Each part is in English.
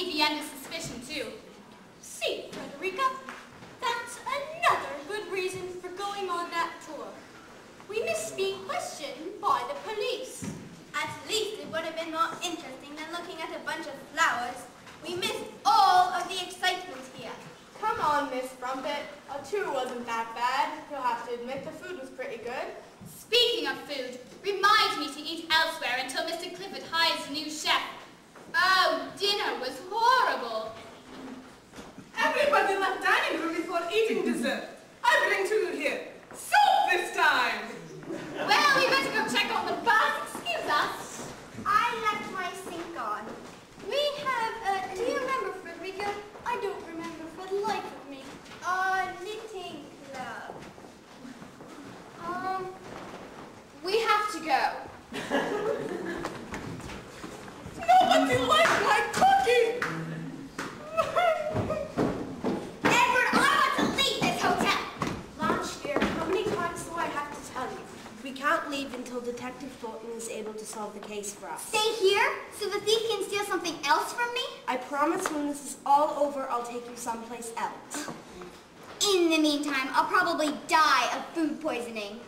gave the end of suspicion, too. See, Frederica, that's another good reason for going on that tour. We missed being questioned by the police. At least it would have been more interesting than looking at a bunch of flowers. We missed all of the excitement here. Come on, Miss Frumpet. A tour wasn't that bad. You'll have to admit the food was pretty good. Speaking of food, remind me to eat elsewhere until Mr. Clifford hires a new chef. Oh, dinner was horrible. Everybody left dining room before eating dessert. I bring to you here soup this time. Well, we better go check on the bus. Excuse us. I left my sink on. We have, do you remember, Frederica? I don't remember for the life of me. Knitting club. We have to go. Nobody likes my cooking. Edward, I want to leave this hotel. Blanche, dear, how many times do I have to tell you? We can't leave until Detective Thornton is able to solve the case for us. Stay here so the thief can steal something else from me? I promise when this is all over, I'll take you someplace else. In the meantime, I'll probably die of food poisoning.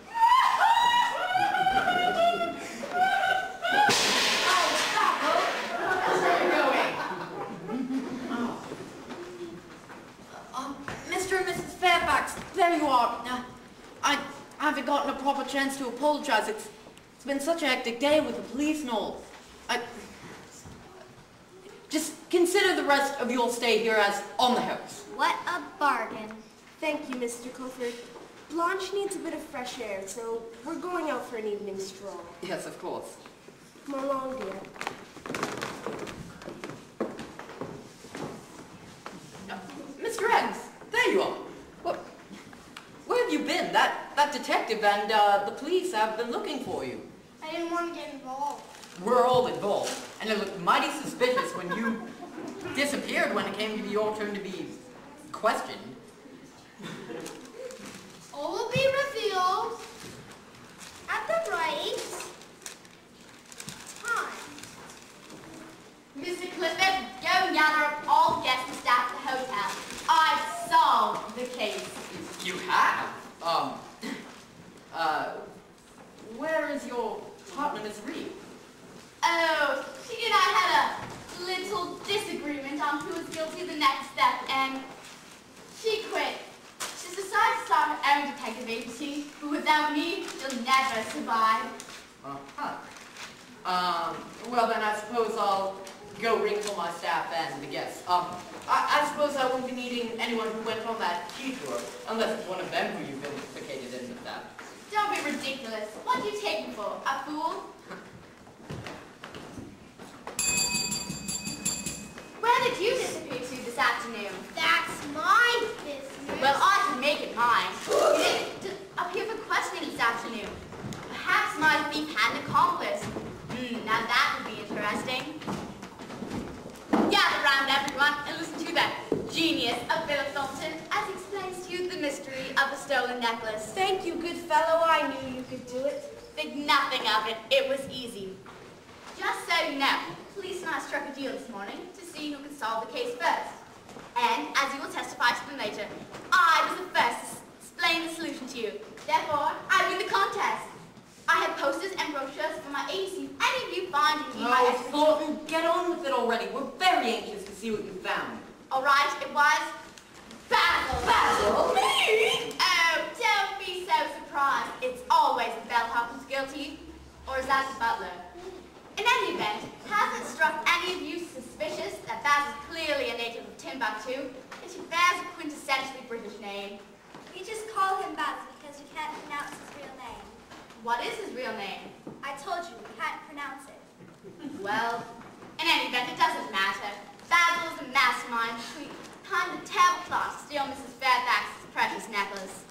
Mr. and Mrs. Fairfax, there you are. I haven't gotten a proper chance to apologize. It's been such a hectic day with the police and all. Just consider the rest of your stay here as on the house. What a bargain. Thank you, Mr. Clifford. Blanche needs a bit of fresh air, so we're going out for an evening stroll. Yes, of course. Come along, dear. Mr. X, there you are. Where have you been? That detective and the police have been looking for you. I didn't want to get involved. We're all involved, and it looked mighty suspicious when you disappeared when it came to be your turn to be questioned. All will be revealed at the right time. Mr. Clifford, go and gather up all guests and staff at the hotel. I've solved the case. You have? Where is your partner, Miss Reed? Oh, she and I had a little disagreement on who was guilty of the next step, and she quit. She's decided to start her own detective agency, but without me, she'll never survive. Well then I suppose I'll go ring for my staff and the guests. I suppose I won't be needing anyone who went on that tea tour, unless it's one of them who you've been implicated in with that. Don't be ridiculous. What do you take me for? A fool? Where did you disappear to this afternoon? That's my business. Well, I can make it mine. You didn't appear for questioning this afternoon. Perhaps my thief had an accomplice. Now that would be interesting. Gather round, everyone, and listen to that genius of Philip Thornton as he explains to you the mystery of the stolen necklace. Thank you, good fellow. I knew you could do it. Think nothing of it. It was easy. Just so you know, police and I struck a deal this morning to see who could solve the case first. And, as you will testify to them later, I was the first to explain the solution to you. Therefore, I win the contest. I have posters and brochures for my agency. Any of you find in me my expertise. Thornton, get on with it already. We're very anxious to see what you found. All right, it was Basil. Basil? Me? Oh, don't be so surprised. It's always the bellhop who's guilty. Or is that the butler? In any event, has it struck any of you suspicious that Basil's clearly a native of Timbuktu? Yet he bears a quintessentially British name. We just call him Basil because we can't pronounce his real name. What is his real name? I told you, we can't pronounce it. Well, in any event, it doesn't matter. Basil is a mastermind behind the terrible plot to steal Mrs. Fairfax's precious necklace.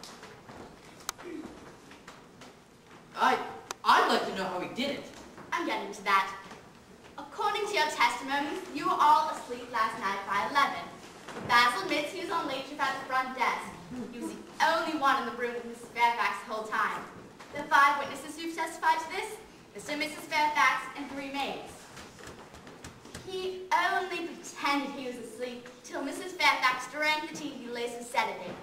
I'd like to know how he did it. I'm getting to that. According to your testimony, you were all asleep last night by 11. Basil admits he was on late shift at the front desk. He was the only one in the room with Mrs. Fairfax the whole time. The 5 witnesses who've testified to this, Mr. and Mrs. Fairfax and 3 maids. He only pretended he was asleep till Mrs. Fairfax drank the tea he laced with sedative.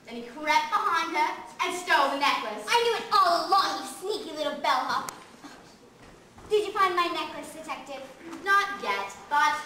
Then he crept behind her and stole the necklace. I knew it all along, you sneaky little bellhop. Did you find my necklace, Detective? Not yet, but